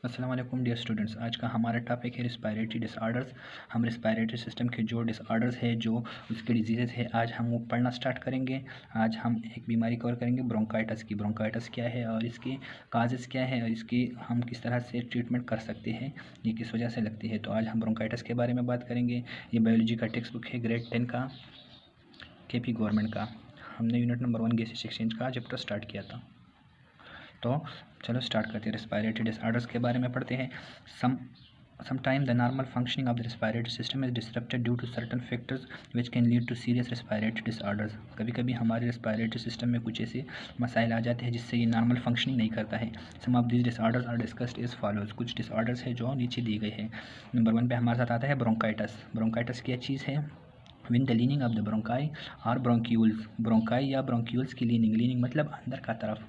अस्सलाम वालेकुम dear students. आज का हमारा टॉपिक है रिस्पायरेटरी डिसऑर्डर्स। हम रिस्पायरेटरी सिस्टम के जो डिसऑर्डर्स है, जो उसके डिजीज़ है, आज हम वो पढ़ना स्टार्ट करेंगे। आज हम एक बीमारी कवर करेंगे ब्रोंकाइटिस की। ब्रोंकाइटिस क्या है और इसके काजेज़ क्या है और इसकी हम किस तरह से ट्रीटमेंट कर सकते हैं, ये किस वजह से लगती है। तो आज हम ब्रोंकाइटिस के बारे में बात करेंगे। ये बायोलॉजी का टेक्स्ट बुक है, ग्रेड 10 का, KP गवर्नमेंट का। हमने यूनिट नंबर 1 गैसेस एक्सचेंज का चैप्टर स्टार्ट किया था। तो चलो स्टार्ट करते हैं। रिस्पायरेटरी डिसऑर्डर्स के बारे में पढ़ते हैं। Sometimes the normal functioning of the respiratory system is disrupted due to certain factors which can lead to serious respiratory disorders। कभी कभी हमारे respiratory system में कुछ ऐसे मसाइल आ जाते हैं जिससे ये नॉर्मल फंक्शनिंग नहीं करता है। Some of these disorders are discussed as follows। कुछ डिसऑर्डर्स है जो नीचे दी गई है। नंबर 1 पे हमारे साथ आता है ब्रोंकाइटिस। ब्रोंकाइटिस क्या चीज़ है? When the leaning of the bronchi or bronchioles, bronchi या ब्रोंक्यूल्स की लीनिंग मतलब अंदर का तरफ,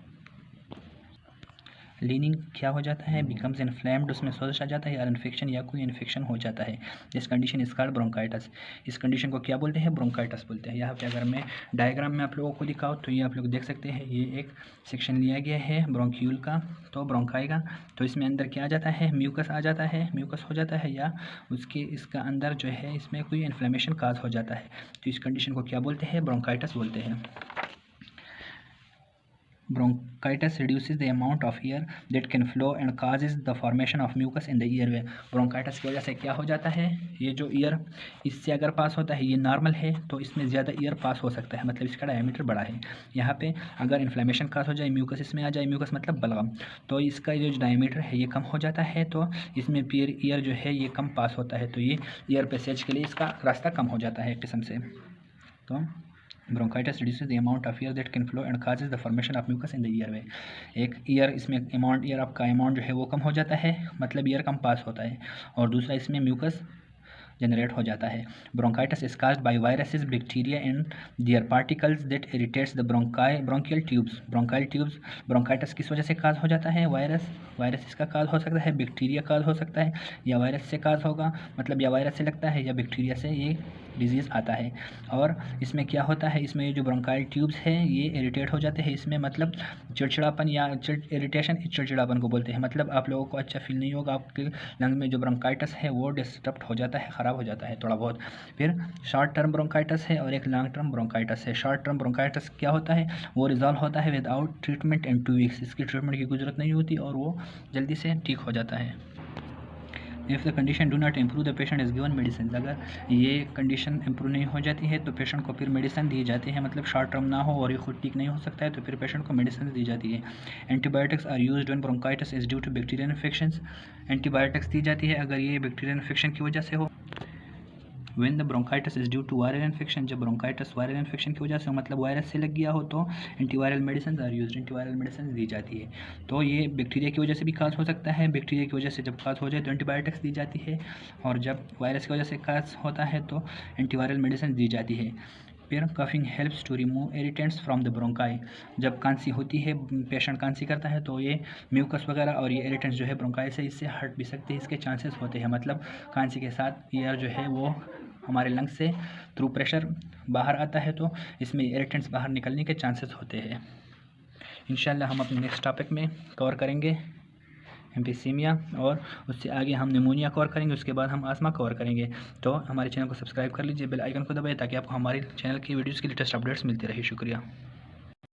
लीनिंग क्या हो जाता है? बिकम्स इन्फ्लेम्ड, उसमें सोजा आ जाता है, या इन्फेक्शन या कोई इन्फेक्शन हो जाता है। This condition is called bronchitis. इस कंडीशन को क्या बोलते हैं? ब्रोंकाइटिस बोलते हैं। यहाँ पे अगर मैं डायग्राम में आप लोगों को दिखाऊँ तो ये आप लोग देख सकते हैं, ये एक सेक्शन लिया गया है ब्रोंक्यूल का, तो ब्रोंकाई का। तो इसमें अंदर क्या आ जाता है? म्यूकस आ जाता है, म्यूकस हो जाता है, या उसके इसका अंदर जो है इसमें कोई इन्फ्लेमेशन काज हो जाता है। तो इस कंडीशन को क्या बोलते हैं? ब्रोंकाइटिस बोलते हैं। Bronchitis reduces the amount of air that can flow and causes the formation of mucus in the airway। Bronchitis की वजह से क्या हो जाता है? ये जो एयर इससे अगर पास होता है, ये नॉर्मल है, तो इसमें ज़्यादा एयर पास हो सकता है, मतलब इसका डायमीटर बड़ा है। यहाँ पे अगर इन्फ्लेमेशन काज हो जाए, म्यूकस इसमें आ जाए, म्यूकस मतलब बलगम, तो इसका जो डायमीटर है ये कम हो जाता है, तो इसमें एयर जो है ये कम पास होता है, तो ये एयर पैसेज के लिए इसका रास्ता कम हो जाता है एक किस्म से। तो bronchitis reduces the amount of air that can flow and causes the formation of mucus in the airway। एक ईयर इसमें अमाउंट, ईयर आपका अमाउंट जो है वो कम हो जाता है, मतलब ईयर कम पास होता है, और दूसरा इसमें म्यूकस जनरेट हो जाता है। Bronchitis is caused by viruses, bacteria and there particles that irritates the bronchial tubes. Bronchial tubes bronchitis किस वजह से काज हो जाता है? वायरस इसका काज हो सकता है, बैक्टीरिया काज हो सकता है, या वायरस से काज होगा, मतलब या वायरस से लगता है या बैक्टीरिया से ये डिजीज़ आता है। और इसमें क्या होता है? इसमें ये जो ब्रोंकाइल ट्यूब्स हैं ये इरिटेट हो जाते हैं, इसमें मतलब चिड़चिड़ापन या इरिटेशन, चिड़चिड़ापन को बोलते हैं, मतलब आप लोगों को अच्छा फील नहीं होगा, आपके लंग में जो ब्रोंकाइटिस है वो डिस्टर्ब हो जाता है, ख़राब हो जाता है थोड़ा बहुत। फिर शॉर्ट टर्म ब्रोंकाइटिस है और एक लॉन्ग टर्म ब्रोंकाइटिस है। शॉर्ट टर्म ब्रोंकाइटिस क्या होता है? वो रिजॉल्व होता है विदाउट ट्रीटमेंट इन 2 वीक्स। इसकी ट्रीटमेंट की कोई ज़रूरत नहीं होती और वो जल्दी से ठीक हो जाता है। If the condition do not improve the patient is given medicine. अगर ये कंडीशन इम्प्रूव नहीं हो जाती है तो पेशेंट को फिर मेडिसिन दी जाती है, मतलब शॉर्ट टर्म ना हो और ये खुद ठीक नहीं हो सकता है तो फिर पेशेंट को मेडिसिन दी जाती है। Antibiotics are used when bronchitis is due to bacterial infections. Antibiotics दी जाती है अगर ये बैक्टीरियल इन्फेक्शन की वजह से हो। When the bronchitis is due to viral infection, जब ब्रोंकाइटिस वायरल इन्फेक्शन की वजह से, मतलब वायरस से लग गया हो, तो antiviral medicine are used, antiviral medicine दी जाती है। तो ये बैक्टीरिया की वजह से भी काज हो सकता है, बैक्टीरिया की वजह से जब काज हो जाए तो एंटीबायोटिक्स दी जाती है, और जब वायरस की वजह से काज होता है तो एंटीवायरल मेडिसिन दी जाती है। फिर coughing helps to remove irritants from the bronchi. जब खांसी होती है, पेशेंट खांसी करता है, तो ये म्यूकस वगैरह और ये इरिटेंट्स जो है ब्रोंकाई से इससे हट भी सकते हैं, इसके चांसेस होते हैं, मतलब खांसी के साथ एयर जो है वो हमारे लंग्स से थ्रू प्रेशर बाहर आता है, तो इसमें इरिटेंट्स बाहर निकलने के चांसेस होते हैं। इंशाल्लाह हम अपने नेक्स्ट टॉपिक में कवर करेंगे एम्फीसीमिया, और उससे आगे हम निमोनिया कवर करेंगे, उसके बाद हम आस्मा कवर करेंगे। तो हमारे चैनल को सब्सक्राइब कर लीजिए, बेल आइकन को दबाइए ताकि आपको हमारे चैनल की वीडियोज़ की लेटेस्ट अपडेट्स मिलती रहे। शुक्रिया।